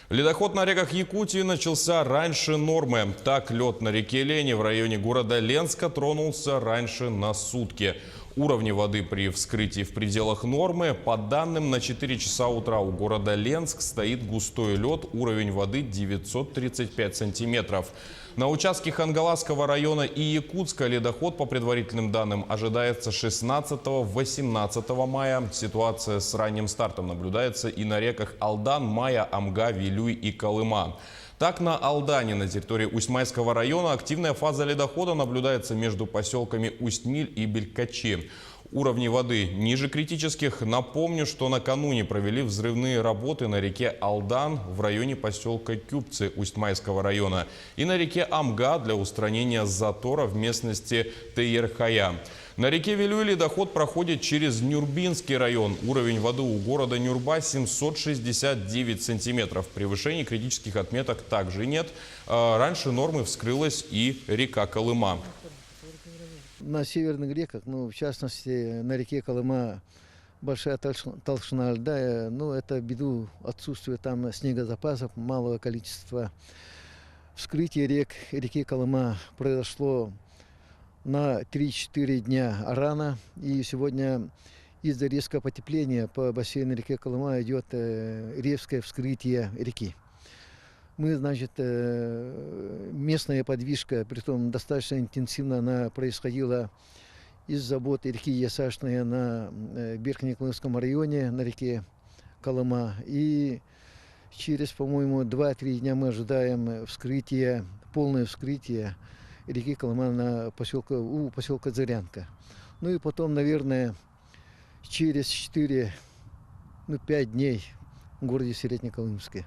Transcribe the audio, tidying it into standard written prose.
Ледоход на реках Якутии начался раньше нормы. Так, лед на реке Лени в районе города Ленска тронулся раньше на сутки. Уровни воды при вскрытии в пределах нормы. По данным, на 4 часа утра у города Ленск стоит густой лед. Уровень воды 935 сантиметров. На участке Хангаласского района и Якутска ледоход, по предварительным данным, ожидается 16-18 мая. Ситуация с ранним стартом наблюдается и на реках Алдан, Мая, Амга, Вилюй и Колыма. Так, на Алдане, на территории Усть-Майского района, активная фаза ледохода наблюдается между поселками Усть-Миль и Белькачи. Уровни воды ниже критических. Напомню, что накануне провели взрывные работы на реке Алдан в районе поселка Кюпцы Усть-Майского района и на реке Амга для устранения затора в местности Тейерхая. На реке Вилюй ледоход проходит через Нюрбинский район. Уровень воды у города Нюрба 769 сантиметров. Превышений критических отметок также нет. Раньше нормы вскрылась и река Колыма. На северных реках, в частности на реке Колыма, большая толщина льда, это ввиду отсутствия там снегозапасов, малого количества. Вскрытие реки Колыма произошло на 3-4 дня рано, и сегодня из-за резкого потепления по бассейну реки Колыма идет резкое вскрытие реки. Местная подвижка, притом достаточно интенсивно она происходила из-за работы реки Ясашная на Верхнеколымском районе, на реке Колыма. И через, по-моему, 2-3 дня мы ожидаем полное вскрытие реки Колыма у поселка Зырянка. И потом, наверное, через 4-5 дней в городе Среднеколымске.